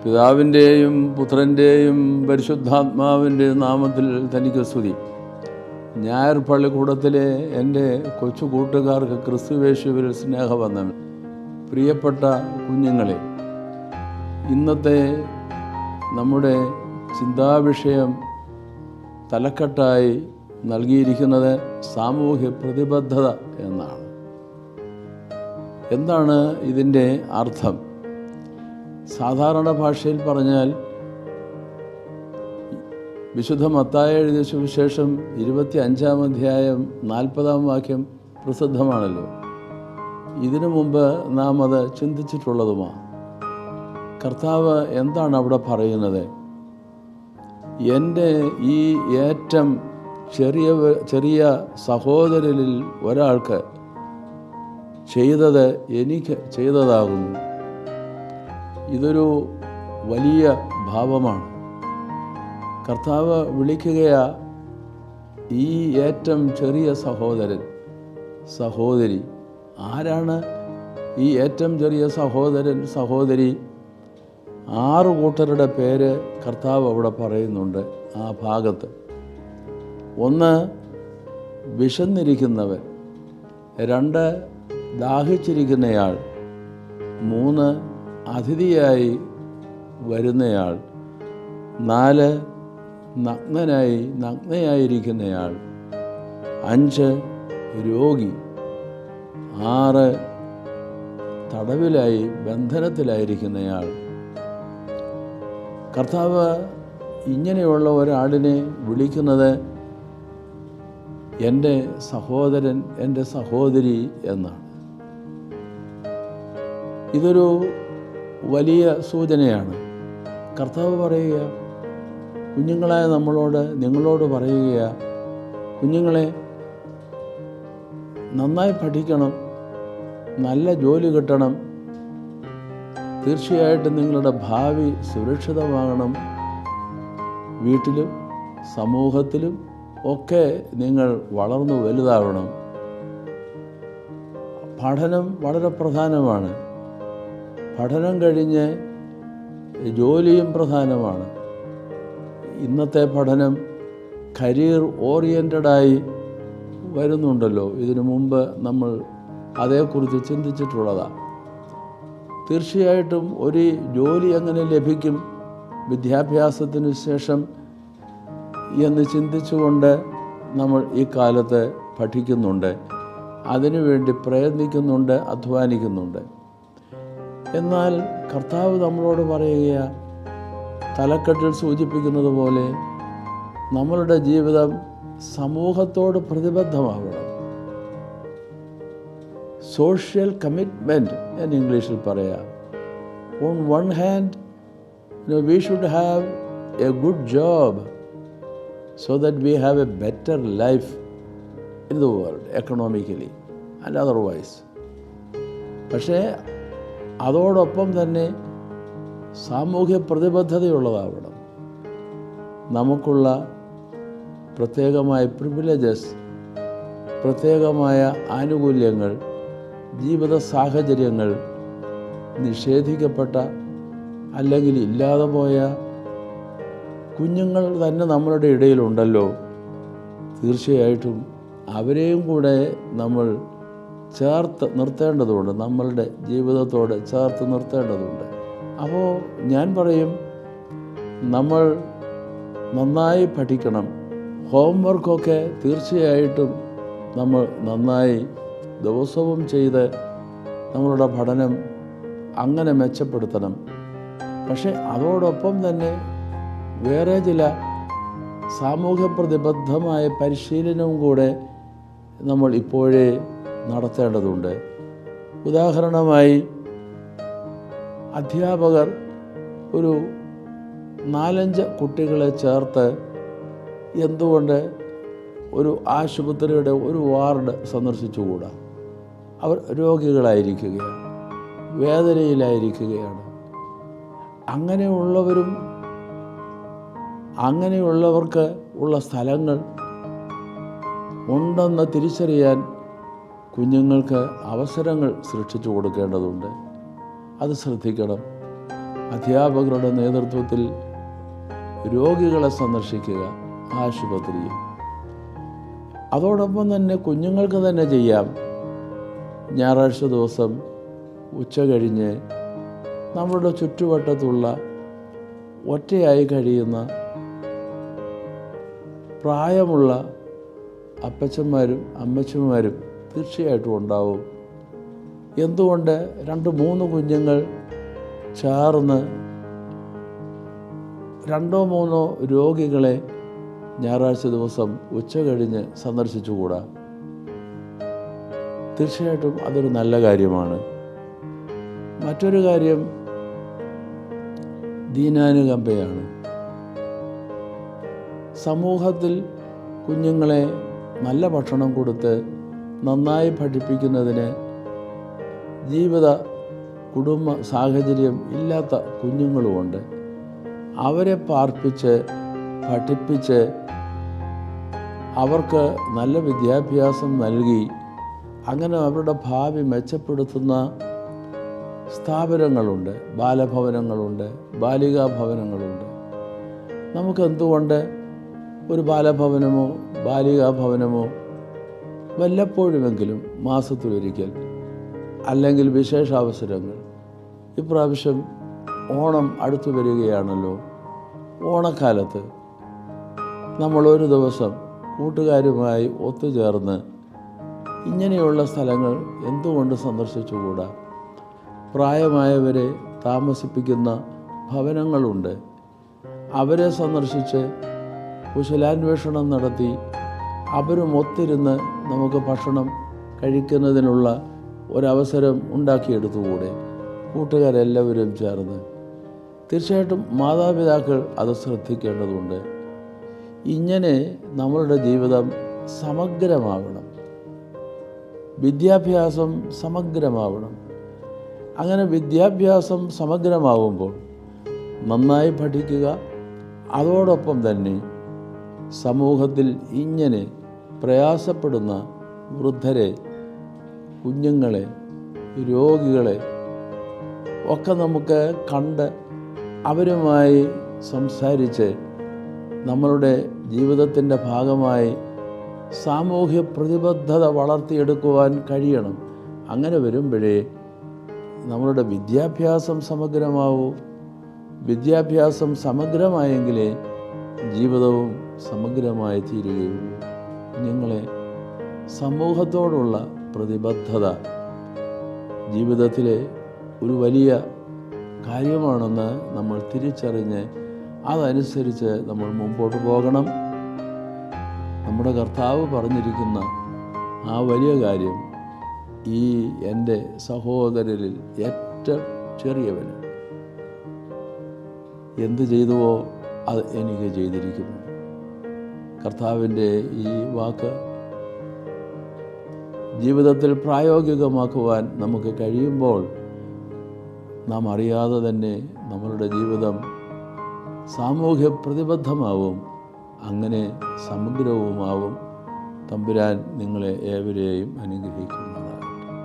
പിതാവിൻ്റെയും പുത്രൻ്റെയും പരിശുദ്ധാത്മാവിൻ്റെയും നാമത്തിൽ തനിക്ക് സ്തുതി. ഞായർ പള്ളിക്കൂടത്തിലെ എൻ്റെ കൊച്ചു കൂട്ടുകാർക്ക് ക്രിസ്തുവേശുവിൽ സ്നേഹവന്ദനം. പ്രിയപ്പെട്ട കുഞ്ഞുങ്ങളെ, ഇന്നത്തെ നമ്മുടെ ചിന്താവിഷയം തലക്കെട്ടായി നൽകിയിരിക്കുന്നത് സാമൂഹ്യ പ്രതിബദ്ധത എന്നാണ്. എന്താണ് ഇതിൻ്റെ അർത്ഥം? സാധാരണ ഭാഷയിൽ പറഞ്ഞാൽ വിശുദ്ധ മത്തായി എഴുതിയ സുവിശേഷം 25-ാം അധ്യായം 40-ാം വാക്യം പ്രസിദ്ധമാണല്ലോ. ഇതിനു മുമ്പ് നാം അത് ചിന്തിച്ചിട്ടുള്ളതുമാണ്. കർത്താവ് എന്താണ് അവിടെ പറയുന്നത്? എൻ്റെ ഈ ഏറ്റവും ചെറിയ സഹോദരനിൽ ഒരാൾക്ക് ചെയ്തത് എനിക്ക് ചെയ്തതാകുന്നു. ഇതൊരു വലിയ ഭാവമാണ്. കർത്താവ് വിളിക്കുകയാ ഈ ഏറ്റവും ചെറിയ സഹോദരൻ, സഹോദരി. ആരാണ് ഈ ഏറ്റവും ചെറിയ സഹോദരൻ, സഹോദരി? 6 കൂട്ടരുടെ പേര് കർത്താവ് അവിടെ പറയുന്നുണ്ട് ആ ഭാഗത്ത്. 1, വിശന്നിരിക്കുന്നവൻ. 2, ദാഹിച്ചിരിക്കുന്നയാൾ. 3, അതിഥിയായി വരുന്നയാൾ. 4, നഗ്നയായിരിക്കുന്നയാൾ. 5, രോഗി. 6, തടവിലായി ബന്ധനത്തിലായിരിക്കുന്നയാൾ. കർത്താവ് ഇങ്ങനെയുള്ള ഒരാളിനെ വിളിക്കുന്നത് എൻ്റെ സഹോദരൻ, എൻ്റെ സഹോദരി എന്നാണ്. ഇതൊരു വലിയ സൂചനയാണ്. കർത്താവ് പറയുക, കുഞ്ഞുങ്ങളായ നിങ്ങളോട് പറയുക, കുഞ്ഞുങ്ങളെ നന്നായി പഠിക്കണം, നല്ല ജോലി കിട്ടണം, തീർച്ചയായിട്ടും നിങ്ങളുടെ ഭാവി സുരക്ഷിതമാകണം, വീട്ടിലും സമൂഹത്തിലും ഒക്കെ നിങ്ങൾ വളർന്നു വലുതാവണം. പഠനം വളരെ പ്രധാനമാണ്. പഠനം കഴിഞ്ഞ് ജോലിയും പ്രധാനമാണ്. ഇന്നത്തെ പഠനം കരിയർ ഓറിയൻറ്റഡായി വരുന്നുണ്ടല്ലോ. ഇതിനു മുമ്പ് നമ്മൾ അതേക്കുറിച്ച് ചിന്തിച്ചിട്ടുള്ളതാണ്. തീർച്ചയായിട്ടും ഒരു ജോലി എങ്ങനെ ലഭിക്കും വിദ്യാഭ്യാസത്തിന് ശേഷം എന്ന് ചിന്തിച്ചുകൊണ്ട് നമ്മൾ ഈ കാലത്ത് പഠിക്കുന്നുണ്ട്, അതിനുവേണ്ടി പ്രയത്നിക്കുന്നുണ്ട്, അധ്വാനിക്കുന്നുണ്ട്. എന്നാൽ കർത്താവ് നമ്മളോട് പറയുക, തലക്കെട്ടിൽ സൂചിപ്പിക്കുന്നത് പോലെ നമ്മളുടെ ജീവിതം സമൂഹത്തോട് പ്രതിബദ്ധമാവണം. സോഷ്യൽ കമ്മിറ്റ്മെൻറ്റ് എന്ന് ഇംഗ്ലീഷിൽ പറയാം. On one hand, we should have a good job so that we have a better life in the world, economically and otherwise. പക്ഷേ അതോടൊപ്പം തന്നെ സാമൂഹ്യ പ്രതിബദ്ധതയുള്ളതാവണം. നമുക്കുള്ള പ്രത്യേകമായ പ്രിവിലേജസ്, പ്രത്യേകമായ ആനുകൂല്യങ്ങൾ, ജീവിത സാഹചര്യങ്ങൾ നിഷേധിക്കപ്പെട്ട അല്ലെങ്കിൽ ഇല്ലാതെ പോയ കുഞ്ഞുങ്ങൾ തന്നെ നമ്മളുടെ ഇടയിലുണ്ടല്ലോ. തീർച്ചയായിട്ടും അവരെയും കൂടെ നമ്മൾ ചേർത്ത് നിർത്തേണ്ടതുണ്ട്, നമ്മളുടെ ജീവിതത്തോട് ചേർത്ത് നിർത്തേണ്ടതുണ്ട്. അപ്പോൾ ഞാൻ പറയും, നമ്മൾ നന്നായി പഠിക്കണം. ഹോംവർക്കൊക്കെ തീർച്ചയായിട്ടും നമ്മൾ നന്നായി ദിവസവും ചെയ്ത് നമ്മളുടെ പഠനം അങ്ങനെ മെച്ചപ്പെടുത്തണം. പക്ഷേ അതോടൊപ്പം തന്നെ വേറെ ചില സാമൂഹ്യ പ്രതിബദ്ധമായ പരിശീലനവും കൂടെ നമ്മൾ ഇപ്പോഴേ നടത്തേണ്ടതുണ്ട്. ഉദാഹരണമായി, അധ്യാപകർ ഒരു 4-5 കുട്ടികളെ ചേർത്ത് എന്തുകൊണ്ട് ഒരു ആശുപത്രിയുടെ ഒരു വാർഡ് സന്ദർശിച്ചുകൂടാ? അവർ രോഗികളായിരിക്കുകയാണ്, വേദനയിലായിരിക്കുകയാണ്. അങ്ങനെയുള്ളവർക്ക് ഉള്ള സ്ഥലങ്ങൾ ഉണ്ടെന്ന് തിരിച്ചറിയാൻ കുഞ്ഞുങ്ങൾക്ക് അവസരങ്ങൾ സൃഷ്ടിച്ചു കൊടുക്കേണ്ടതുണ്ട്. അത് ശ്രദ്ധിക്കണം. അധ്യാപകരുടെ നേതൃത്വത്തിൽ രോഗികളെ സന്ദർശിക്കുക ആശുപത്രിയിൽ. അതോടൊപ്പം തന്നെ കുഞ്ഞുങ്ങൾക്ക് തന്നെ ചെയ്യാം. ഞായറാഴ്ച ദിവസം ഉച്ച കഴിഞ്ഞ് നമ്മുടെ ചുറ്റുവട്ടത്തുള്ള ഒറ്റയായി കഴിയുന്ന പ്രായമുള്ള അപ്പച്ചന്മാരും അമ്മച്ചിമാരും തീർച്ചയായിട്ടും ഉണ്ടാവും. എന്തുകൊണ്ട് 2-3 കുഞ്ഞുങ്ങൾ ചേർന്ന് 2-3 രോഗികളെ ഞായറാഴ്ച ദിവസം ഉച്ച കഴിഞ്ഞ് സന്ദർശിച്ചുകൂടാ? തീർച്ചയായിട്ടും അതൊരു നല്ല കാര്യമാണ്. മറ്റൊരു കാര്യം ദീനാനുകമ്പയാണ്. സമൂഹത്തിൽ കുഞ്ഞുങ്ങളെ നല്ല ഭക്ഷണം കൊടുത്ത് നന്നായി പഠിപ്പിക്കുന്നതിന് കുടുംബ സാഹചര്യം ഇല്ലാത്ത കുഞ്ഞുങ്ങളുമുണ്ട്. അവരെ പാർപ്പിച്ച് പഠിപ്പിച്ച് അവർക്ക് നല്ല വിദ്യാഭ്യാസം നൽകി അങ്ങനെ അവരുടെ ഭാവി മെച്ചപ്പെടുത്തുന്ന സ്ഥാപനങ്ങളുണ്ട്. ബാലഭവനങ്ങളുണ്ട്, ബാലികാ ഭവനങ്ങളുണ്ട്. നമുക്കെന്തുകൊണ്ട് ഒരു ബാലഭവനമോ ബാലികാ ഭവനമോ വല്ലപ്പോഴുമെങ്കിലും മാസത്തിലൊരിക്കൽ അല്ലെങ്കിൽ വിശേഷാവസരങ്ങൾ, ഇപ്രാവശ്യം ഓണം അടുത്തു വരികയാണല്ലോ, ഓണക്കാലത്ത് നമ്മളൊരു ദിവസം കൂട്ടുകാരുമായി ഒത്തുചേർന്ന് ഇങ്ങനെയുള്ള സ്ഥലങ്ങൾ എന്തുകൊണ്ട് സന്ദർശിച്ചുകൂടാ? പ്രായമായവരെ താമസിപ്പിക്കുന്ന ഭവനങ്ങളുണ്ട്. അവരെ സന്ദർശിച്ച് കുശലാന്വേഷണം നടത്തി അവരും ഒത്തിരുന്ന് നമുക്ക് ഭക്ഷണം കഴിക്കുന്നതിനുള്ള ഒരവസരം ഉണ്ടാക്കിയെടുത്തുകൂടെ? കൂട്ടുകാരെല്ലാവരും ചേർന്ന്. തീർച്ചയായിട്ടും മാതാപിതാക്കൾ അത് ശ്രദ്ധിക്കേണ്ടതുണ്ട്. ഇങ്ങനെ നമ്മളുടെ ജീവിതം സമഗ്രമാവണം, വിദ്യാഭ്യാസം സമഗ്രമാവണം. അങ്ങനെ വിദ്യാഭ്യാസം സമഗ്രമാവുമ്പോൾ നന്നായി പഠിക്കുക, അതോടൊപ്പം തന്നെ സമൂഹത്തിൽ ഇങ്ങനെ പ്രയാസപ്പെടുന്ന വൃദ്ധരെ, കുഞ്ഞുങ്ങളെ, രോഗികളെ ഒക്കെ നമുക്ക് കണ്ട് അവരുമായി സംസാരിച്ച് നമ്മളുടെ ജീവിതത്തിൻ്റെ ഭാഗമായി സാമൂഹ്യ പ്രതിബദ്ധത വളർത്തിയെടുക്കുവാൻ കഴിയണം. അങ്ങനെ വരുമ്പോഴേ നമ്മളുടെ വിദ്യാഭ്യാസം സമഗ്രമാവൂ. വിദ്യാഭ്യാസം സമഗ്രമായെങ്കിലേ ജീവിതവും സമഗ്രമായി തീരുകയുള്ളൂ. കുഞ്ഞുങ്ങളെ സമൂഹത്തോടുള്ള പ്രതിബദ്ധത ജീവിതത്തിലെ ഒരു വലിയ കാര്യമാണെന്ന് നമ്മൾ തിരിച്ചറിഞ്ഞ് അതനുസരിച്ച് നമ്മൾ മുമ്പോട്ട് പോകണം. നമ്മുടെ കർത്താവ് പറഞ്ഞിരിക്കുന്ന ആ വലിയ കാര്യം, ഈ എൻ്റെ സഹോദരരിൽ ഏറ്റവും ചെറിയവന് എന്ത് ചെയ്തുവോ അത് എനിക്ക് ചെയ്തിരിക്കുന്നു. കർത്താവിൻ്റെ ഈ വാക്ക് ജീവിതത്തിൽ പ്രായോഗികമാക്കുവാൻ നമുക്ക് കഴിയുമ്പോൾ നാം അറിയാതെ തന്നെ നമ്മളുടെ ജീവിതം സാമൂഹ്യ പ്രതിബദ്ധമാവും, അങ്ങനെ സമഗ്രവുമാവും. തമ്പുരാൻ നിങ്ങളെ ഏവരെയും അനുഗ്രഹിക്കും.